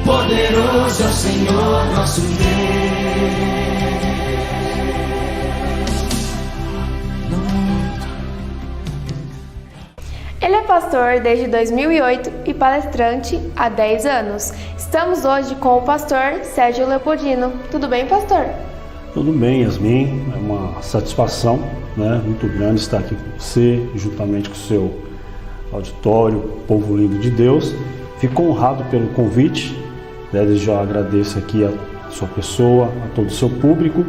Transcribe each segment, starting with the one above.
Poderoso é o Senhor nosso Deus. Ele é pastor desde 2008 e palestrante há 10 anos. Estamos hoje com o pastor Sérgio Leopoldino. Tudo bem, pastor? Tudo bem, Yasmin. É uma satisfação, muito grande estar aqui com você, juntamente com o seu auditório, povo lindo de Deus. Fico honrado pelo convite. Desde já agradeço aqui a sua pessoa, a todo o seu público,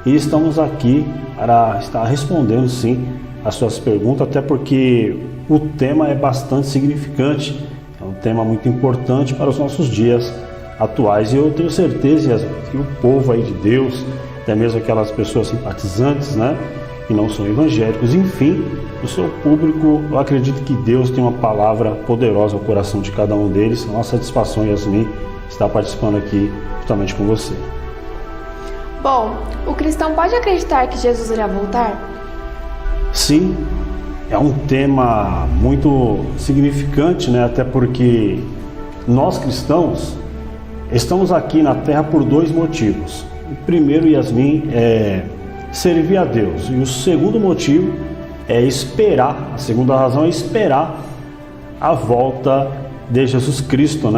e estamos aqui para estar respondendo sim as suas perguntas, até porque o tema é bastante significante, é um tema muito importante para os nossos dias atuais, e eu tenho certeza que o povo aí de Deus, até mesmo aquelas pessoas simpatizantes, que não são evangélicos, enfim, o seu público, eu acredito que Deus tem uma palavra poderosa ao coração de cada um deles. É uma satisfação, Yasmin, estar participando aqui justamente com você. Bom, o cristão pode acreditar que Jesus irá voltar? Sim, é um tema muito significante, até porque nós cristãos estamos aqui na Terra por dois motivos. O primeiro, Yasmin, é servir a Deus, e o segundo motivo é esperar, a segunda razão é esperar a volta de Jesus Cristo,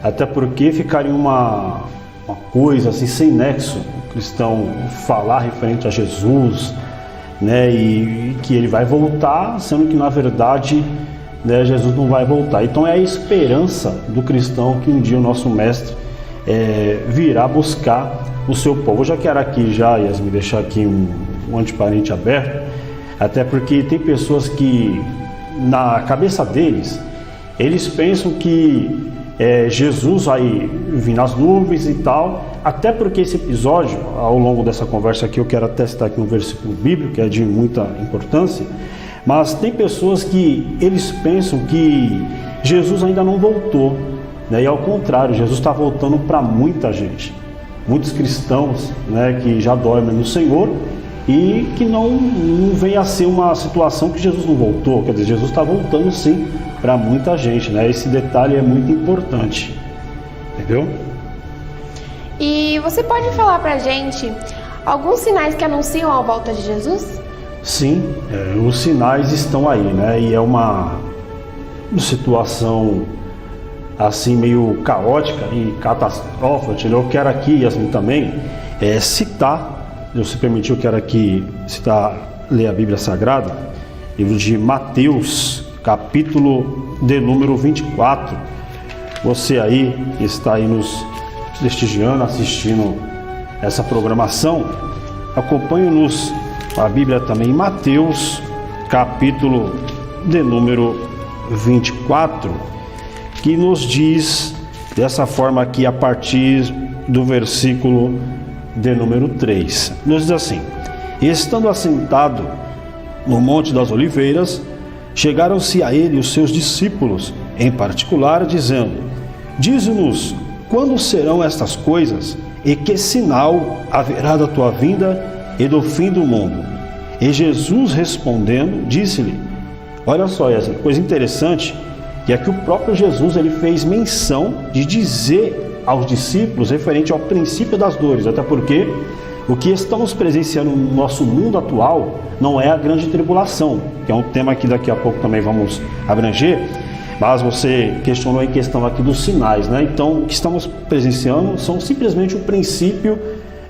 Até porque ficaria uma coisa assim sem nexo, o cristão falar referente a Jesus, e que ele vai voltar, sendo que na verdade Jesus não vai voltar. Então é a esperança do cristão que um dia o nosso mestre virá buscar o seu povo. Eu já quero aqui, Yasmin, deixar aqui um anteparente aberto, até porque tem pessoas que na cabeça deles, eles pensam que Jesus vai vir nas nuvens e tal, até porque esse episódio, ao longo dessa conversa aqui, eu quero até citar aqui um versículo bíblico que é de muita importância, mas tem pessoas que eles pensam que Jesus ainda não voltou, e ao contrário, Jesus está voltando para muita gente, muitos cristãos que já dormem no Senhor e que não vem a ser uma situação que Jesus não voltou, quer dizer, Jesus está voltando sim para muita gente, Esse detalhe é muito importante, entendeu? E você pode falar pra gente alguns sinais que anunciam a volta de Jesus? Sim, os sinais estão aí, E é uma situação assim meio caótica e catastrófica. Eu quero aqui, Yasmin, também citar, se você permitir, eu quero aqui ler a Bíblia Sagrada, livro de Mateus, capítulo de número 24. Você aí que está aí nos prestigiando, assistindo essa programação, acompanhe-nos a Bíblia também em Mateus, capítulo de número 24, que nos diz dessa forma aqui a partir do versículo de número 3. Nos diz assim: E estando assentado no Monte das Oliveiras, chegaram-se a ele os seus discípulos, em particular, dizendo: Dize-nos, quando serão estas coisas, e que sinal haverá da tua vinda e do fim do mundo? E Jesus respondendo, disse-lhe: Olha só, essa coisa interessante, que é que o próprio Jesus ele fez menção de dizer aos discípulos referente ao princípio das dores, até porque o que estamos presenciando no nosso mundo atual não é a grande tribulação, que é um tema que daqui a pouco também vamos abranger, mas você questionou em questão aqui dos sinais, Então, o que estamos presenciando são simplesmente o princípio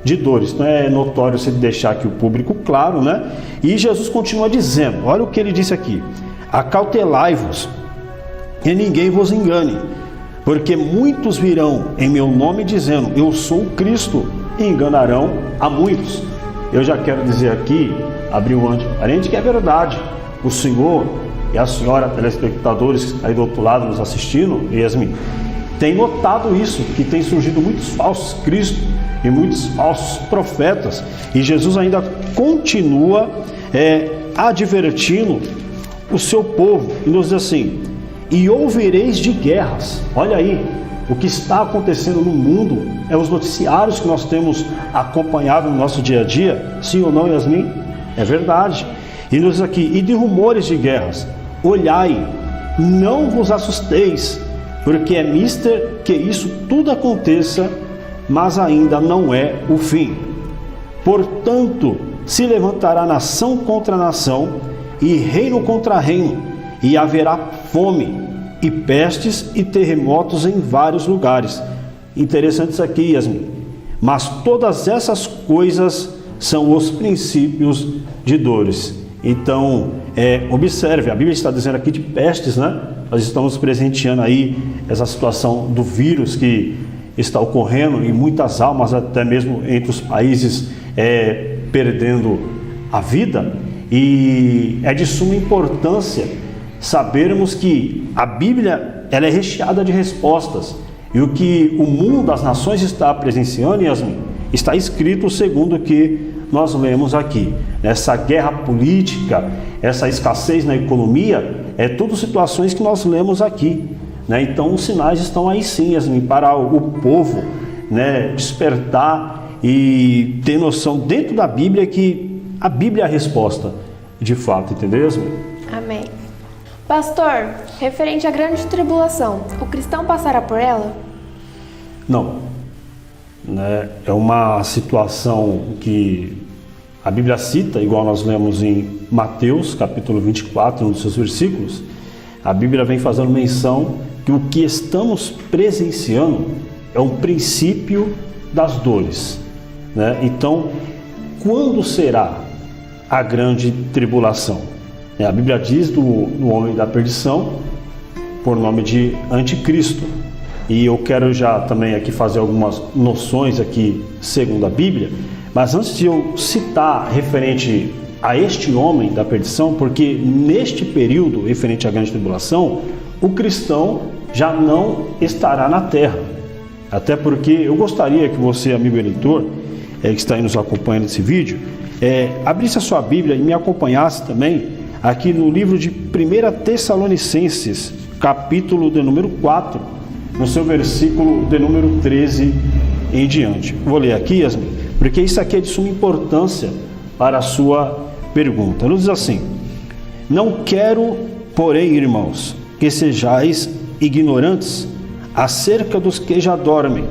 de dores. Então, é notório se deixar aqui o público claro, E Jesus continua dizendo, olha o que ele disse aqui: Acautelai-vos, e ninguém vos engane, porque muitos virão em meu nome dizendo, eu sou o Cristo, e enganarão a muitos. Eu já quero dizer aqui, abrir um anteparente, que é verdade. O senhor e a senhora, telespectadores aí do outro lado nos assistindo, Yasmin, tem notado isso, que tem surgido muitos falsos cristos e muitos falsos profetas, e Jesus ainda continua advertindo o seu povo, e nos diz assim: e ouvireis de guerras. Olha aí, O que está acontecendo no mundo é os noticiários que nós temos acompanhado no nosso dia a dia. Sim ou não, Yasmin? É verdade. E nos diz aqui, e de rumores de guerras, olhai, não vos assusteis, porque é mister que isso tudo aconteça, mas ainda não é o fim. Portanto, se levantará nação contra nação, e reino contra reino, e haverá fome, e pestes e terremotos em vários lugares. Interessante isso aqui, Yasmin. Mas todas essas coisas são os princípios de dores. Então, observe, a Bíblia está dizendo aqui de pestes, né? Nós estamos presenteando aí essa situação do vírus que está ocorrendo e muitas almas, até mesmo entre os países, perdendo a vida. E é de suma importância sabermos que a Bíblia ela é recheada de respostas. E o que o mundo das nações está presenciando, Yasmin, está escrito segundo o que nós lemos aqui. Essa guerra política, essa escassez na economia, é tudo situações que nós lemos aqui, né? Então os sinais estão aí sim, Yasmin, para o povo, né, despertar e ter noção dentro da Bíblia que a Bíblia é a resposta, de fato, entendeu, Yasmin? Amém. Pastor, referente à grande tribulação, o cristão passará por ela? Não. Né? É uma situação que a Bíblia cita, igual nós lemos em Mateus, capítulo 24, um dos seus versículos. A Bíblia vem fazendo menção que o que estamos presenciando é um princípio das dores. Né? Então, quando será a grande tribulação? A Bíblia diz do homem da perdição por nome de anticristo. E eu quero já também aqui fazer algumas noções aqui segundo a Bíblia, mas antes de eu citar referente a este homem da perdição, porque neste período referente à grande tribulação, o cristão já não estará na terra. Até porque eu gostaria que você, amigo eleitor, que está aí nos acompanhando nesse vídeo, abrisse a sua Bíblia e me acompanhasse também aqui no livro de 1 Tessalonicenses, capítulo de número 4, no seu versículo de número 13 em diante. Vou ler aqui, Yasmin, porque isso aqui é de suma importância para a sua pergunta. Nos diz assim: não quero, porém, irmãos, que sejais ignorantes acerca dos que já dormem,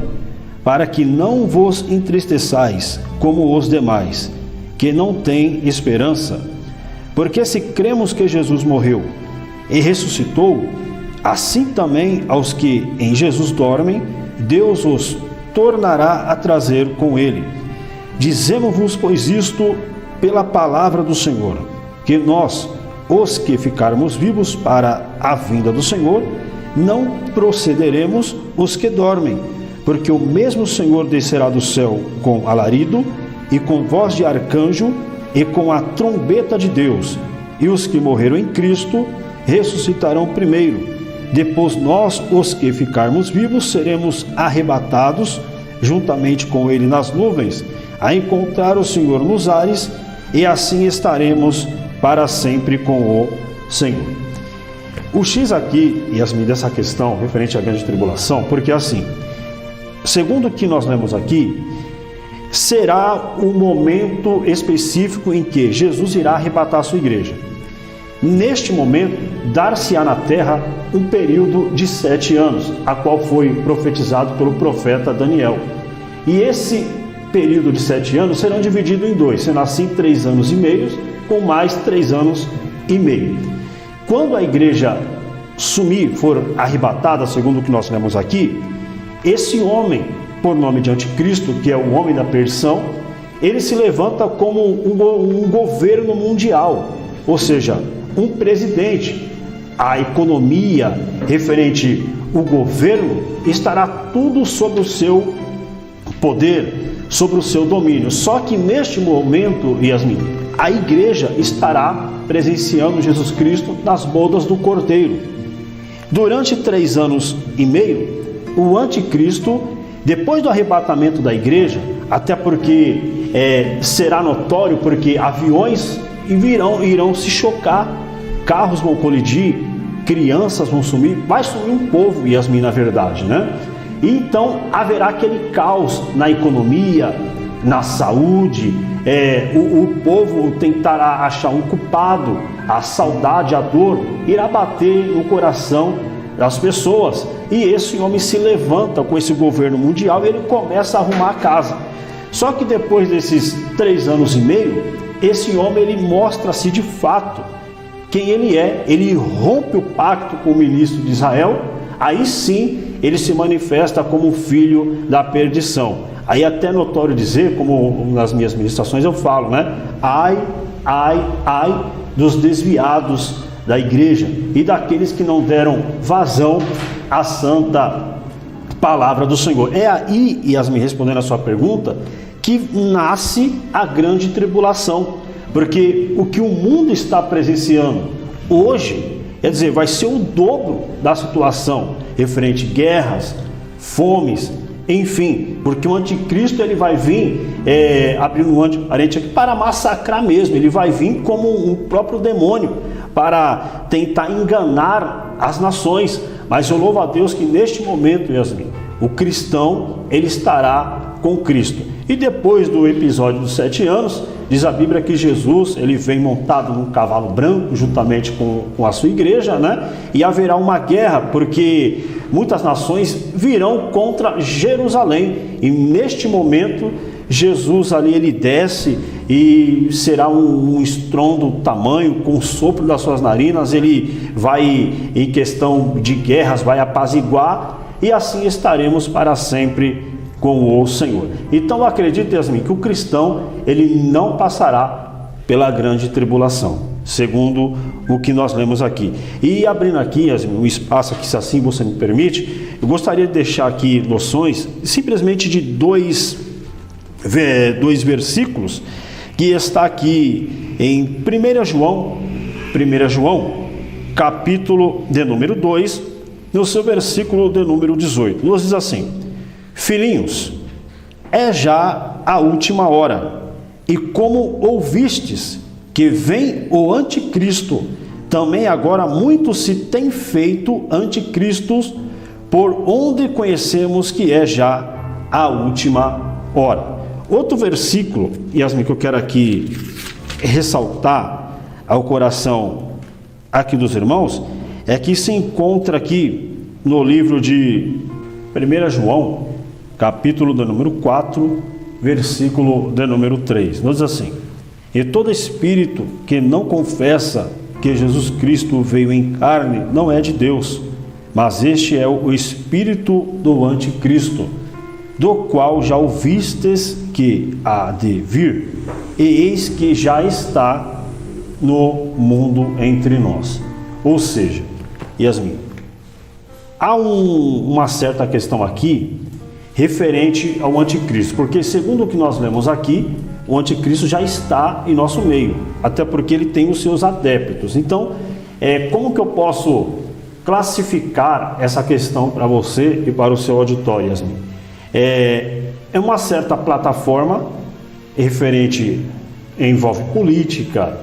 para que não vos entristeçais como os demais, que não têm esperança. Porque se cremos que Jesus morreu e ressuscitou, assim também aos que em Jesus dormem, Deus os tornará a trazer com ele. Dizemos-vos, pois, isto pela palavra do Senhor, que nós, os que ficarmos vivos para a vinda do Senhor, não procederemos os que dormem, porque o mesmo Senhor descerá do céu com alarido e com voz de arcanjo e com a trombeta de Deus, e os que morreram em Cristo ressuscitarão primeiro. Depois nós, os que ficarmos vivos, seremos arrebatados juntamente com ele nas nuvens, a encontrar o Senhor nos ares, e assim estaremos para sempre com o Senhor. O X aqui, Yasmin, dessa questão referente à grande tribulação, porque assim, segundo o que nós lemos aqui, será o momento específico em que Jesus irá arrebatar a sua igreja. Neste momento, dar-se-á na terra um período de 7 anos, a qual foi profetizado pelo profeta Daniel. E esse período de 7 anos será dividido em 2, sendo assim 3 anos e meio, com mais 3 anos e meio. Quando a igreja sumir, for arrebatada, segundo o que nós lemos aqui, esse homem, por nome de anticristo, que é o homem da perdição, ele se levanta como um governo mundial, ou seja, um presidente. A economia referente ao governo estará tudo sob o seu poder, sobre o seu domínio. Só que neste momento, Yasmin, a igreja estará presenciando Jesus Cristo nas bodas do Cordeiro. Durante 3 anos e meio, o anticristo, depois do arrebatamento da igreja, até porque será notório, porque aviões irão se chocar, carros vão colidir, crianças vão sumir, vai sumir um povo, Yasmin, na verdade, né? E então haverá aquele caos na economia, na saúde, o povo tentará achar um culpado, a saudade, a dor irá bater no coração das pessoas. E esse homem se levanta com esse governo mundial e ele começa a arrumar a casa. Só que depois desses 3 anos e meio, esse homem ele mostra-se de fato quem ele é. Ele rompe o pacto com o ministro de Israel, aí sim ele se manifesta como filho da perdição. Aí até é notório dizer, como nas minhas ministrações eu falo, né? Ai, ai, ai dos desviados da igreja e daqueles que não deram vazão à santa palavra do Senhor. É aí, Yasmin, respondendo a sua pergunta, que nasce a grande tribulação, porque o que o mundo está presenciando hoje, quer dizer, vai ser o dobro da situação referente a guerras, fomes, enfim, porque o anticristo ele vai vir, abrindo um parente aqui, para massacrar mesmo. Ele vai vir como um próprio demônio para tentar enganar as nações. Mas eu louvo a Deus que neste momento, Yasmin, o cristão ele estará com Cristo. E depois do episódio dos 7 anos, diz a Bíblia que Jesus ele vem montado num cavalo branco juntamente com a sua igreja, né? E haverá uma guerra, porque muitas nações virão contra Jerusalém. E neste momento, Jesus ali ele desce e será um estrondo tamanho, com o sopro das suas narinas, ele vai, em questão de guerras, vai apaziguar, e assim estaremos para sempre com o Senhor. Então acredite, Yasmin, que o cristão ele não passará pela grande tribulação, segundo o que nós lemos aqui. E abrindo aqui, Yasmin, um espaço aqui, se assim você me permite, eu gostaria de deixar aqui noções simplesmente de dois versículos que está aqui em 1 João, capítulo de número 2, no seu versículo de número 18. Nos diz assim: filhinhos, é já a última hora, e como ouvistes que vem o anticristo, também agora muitos se têm feito anticristos, por onde conhecemos que é já a última hora. Outro versículo, Yasmin, que eu quero aqui ressaltar ao coração aqui dos irmãos, é que se encontra aqui no livro de 1 João, capítulo de número 4, versículo de número 3. Nos diz assim: e todo espírito que não confessa que Jesus Cristo veio em carne não é de Deus, mas este é o espírito do anticristo, do qual já ouvistes que há de vir, e eis que já está no mundo entre nós. Ou seja, Yasmin, há uma certa questão aqui referente ao anticristo, porque segundo o que nós lemos aqui, o anticristo já está em nosso meio, até porque ele tem os seus adeptos. Então, como que eu posso classificar essa questão para você e para o seu auditório, Yasmin? É uma certa plataforma referente, envolve política,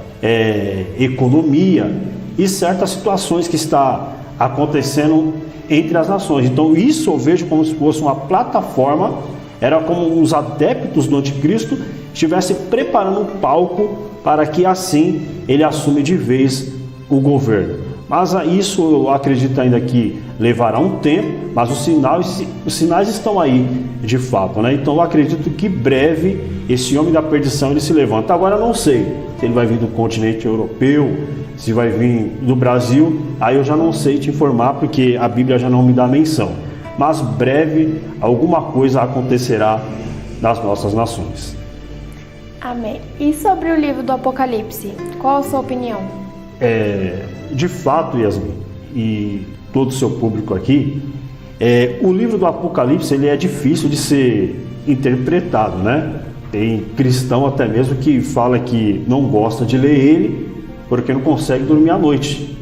economia e certas situações que está acontecendo entre as nações. Então isso eu vejo como se fosse uma plataforma, era como os adeptos do anticristo estivessem preparando um palco para que assim ele assume de vez o governo. Mas isso eu acredito ainda que levará um tempo, mas os sinais estão aí de fato, né? Então eu acredito que breve esse homem da perdição ele se levanta. Agora eu não sei se ele vai vir do continente europeu, se vai vir do Brasil, aí eu já não sei te informar, porque a Bíblia já não me dá menção. Mas breve alguma coisa acontecerá nas nossas nações. Amém. E sobre o livro do Apocalipse, qual a sua opinião? De fato, Yasmin, e todo o seu público aqui, o livro do Apocalipse ele é difícil de ser interpretado, né? Tem cristão até mesmo que fala que não gosta de ler ele porque não consegue dormir à noite.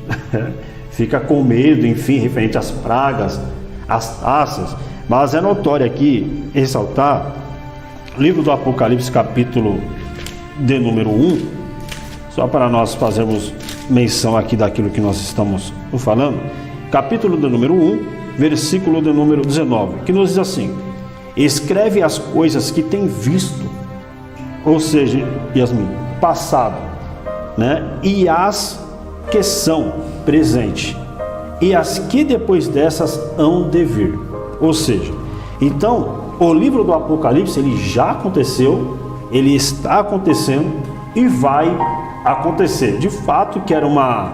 Fica com medo, enfim, referente às pragas, às taças. Mas é notório aqui ressaltar livro do Apocalipse, capítulo de número 1, só para nós fazermos menção aqui daquilo que nós estamos falando. Capítulo de número 1, versículo de número 19, que nos diz assim: escreve as coisas que tem visto, ou seja, Yasmin, passado, né? E as que são presente, e as que depois dessas hão de vir. Ou seja, então, o livro do Apocalipse, ele já aconteceu, ele está acontecendo e vai acontecer. De fato que era uma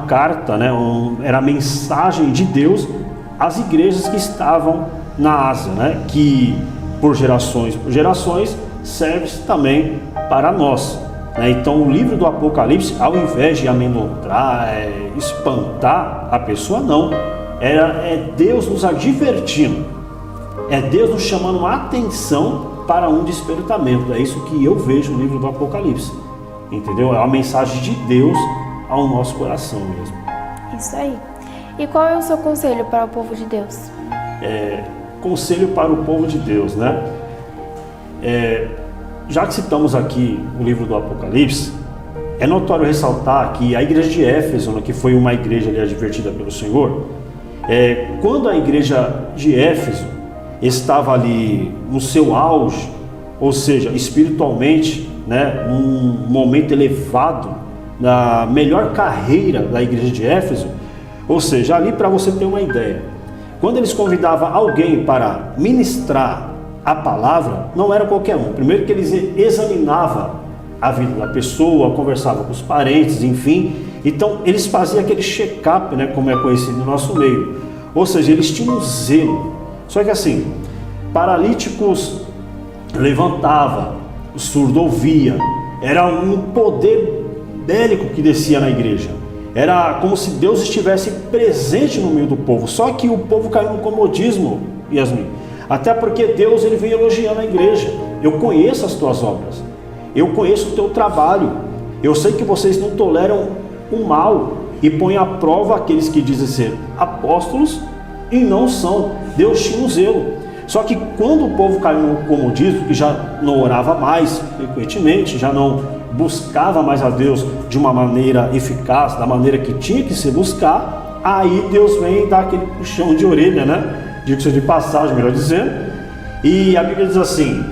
carta, né? Era a mensagem de Deus às igrejas que estavam na Ásia, né? Que por gerações serve também para nós, né? Então o livro do Apocalipse, ao invés de amedrontar, espantar a pessoa, não, é Deus nos advertindo, é Deus nos chamando a atenção para um despertamento. É isso que eu vejo no livro do Apocalipse, entendeu? É uma mensagem de Deus ao nosso coração mesmo. Isso aí. E qual é o seu conselho para o povo de Deus? Conselho para o povo de Deus, né? Já que citamos aqui o livro do Apocalipse, é notório ressaltar que a igreja de Éfeso, que foi uma igreja ali advertida pelo Senhor, quando a igreja de Éfeso estava ali no seu auge, ou seja, espiritualmente, né, num momento elevado, na melhor carreira da igreja de Éfeso, ou seja, ali, para você ter uma ideia, quando eles convidavam alguém para ministrar a palavra, não era qualquer um. Primeiro que eles examinavam a vida da pessoa, conversavam com os parentes, enfim. Então eles faziam aquele check-up, né, como é conhecido no nosso meio. Ou seja, eles tinham um zelo. Só que assim, paralíticos levantava, o surdo ouvia. Era um poder bélico que descia na igreja. Era como se Deus estivesse presente no meio do povo. Só que o povo caiu no comodismo, Yasmin. Até porque Deus, ele vem elogiando a igreja. Eu conheço as tuas obras, eu conheço o teu trabalho, eu sei que vocês não toleram o mal e põem à prova aqueles que dizem ser apóstolos e não são. Deus tinha um zelo. Só que quando o povo caiu no comodismo, que já não orava mais frequentemente, já não buscava mais a Deus de uma maneira eficaz, da maneira que tinha que se buscar, aí Deus vem dar aquele puxão de orelha, né? De passagem, melhor dizendo. E a Bíblia diz assim: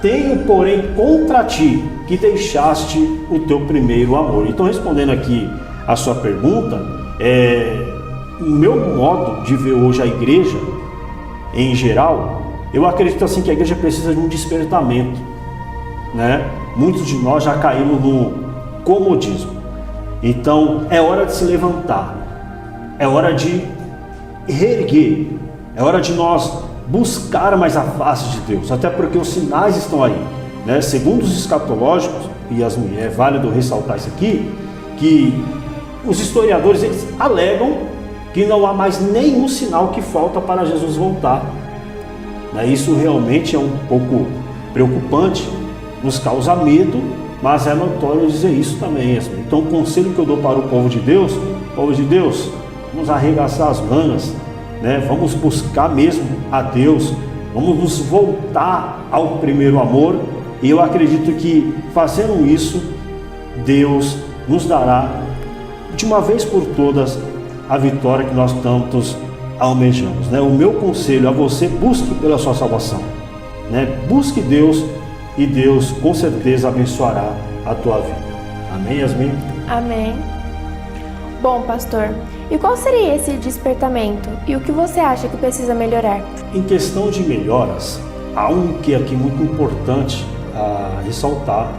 tenho, porém, contra ti que deixaste o teu primeiro amor. Então, respondendo aqui a sua pergunta, o meu modo de ver hoje a igreja, em geral, eu acredito assim que a igreja precisa de um despertamento, né? Muitos de nós já caímos no comodismo. Então, é hora de se levantar, é hora de reerguer, é hora de nós buscar mais a face de Deus, até porque os sinais estão aí, né? Segundo os escatológicos, e é válido ressaltar isso aqui, que os historiadores, eles alegam que não há mais nenhum sinal que falta para Jesus voltar, né? Isso realmente é um pouco preocupante, nos causa medo, mas é notório dizer isso também. Então o conselho que eu dou para o povo de Deus, vamos arregaçar as mangas, né? Vamos buscar mesmo a Deus, vamos nos voltar ao primeiro amor, e eu acredito que fazendo isso, Deus nos dará de uma vez por todas a vitória que nós tantos almejamos, né? O meu conselho a você: busque pela sua salvação, né? Busque Deus, e Deus com certeza abençoará a tua vida. Amém, Yasmin? Amém. Bom, pastor, e qual seria esse despertamento? E o que você acha que precisa melhorar? Em questão de melhoras, há um que é aqui muito importante a ressaltar,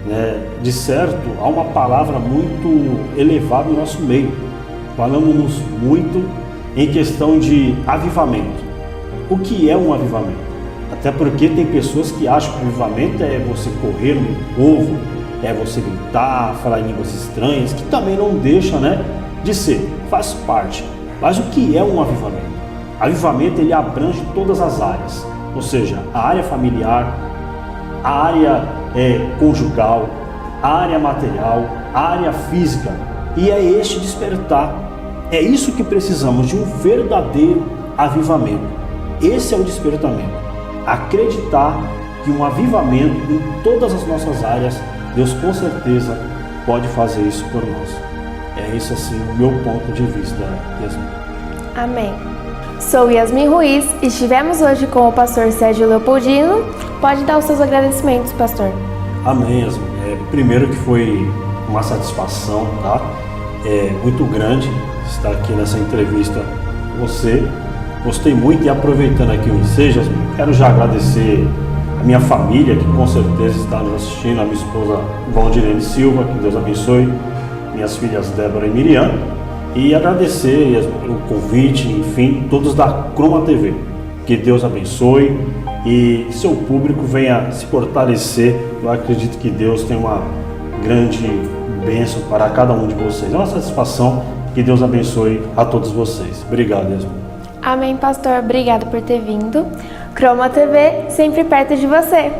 né? De certo, há uma palavra muito elevada no nosso meio. Falamos muito em questão de avivamento. O que é um avivamento? Até porque tem pessoas que acham que o avivamento é você correr no povo, é você gritar, falar em línguas estranhas, que também não deixa, né, de ser, faz parte. Mas o que é um avivamento? Avivamento, ele abrange todas as áreas, ou seja, a área familiar, a área conjugal, a área material, a área física, e é este despertar. É isso que precisamos, de um verdadeiro avivamento. Esse é o despertamento. Acreditar que um avivamento em todas as nossas áreas, Deus com certeza pode fazer isso por nós. É esse assim o meu ponto de vista, Yasmin. Amém. Sou Yasmin Ruiz e estivemos hoje com o pastor Sérgio Leopoldino. Pode dar os seus agradecimentos, pastor. Amém, Yasmin. Primeiro que foi uma satisfação, tá? Muito grande estar aqui nessa entrevista com você. Gostei muito e aproveitando aqui o ensejo, Yasmin, quero já agradecer a minha família, que com certeza está nos assistindo, a minha esposa Valdirene Silva, que Deus abençoe, minhas filhas Débora e Miriam, e agradecer o convite, enfim, todos da Croma TV. Que Deus abençoe e seu público venha se fortalecer. Eu acredito que Deus tem uma grande bênção para cada um de vocês. É uma satisfação. Que Deus abençoe a todos vocês. Obrigado, Yasmin. Amém, pastor. Obrigado por ter vindo. Croma TV, sempre perto de você.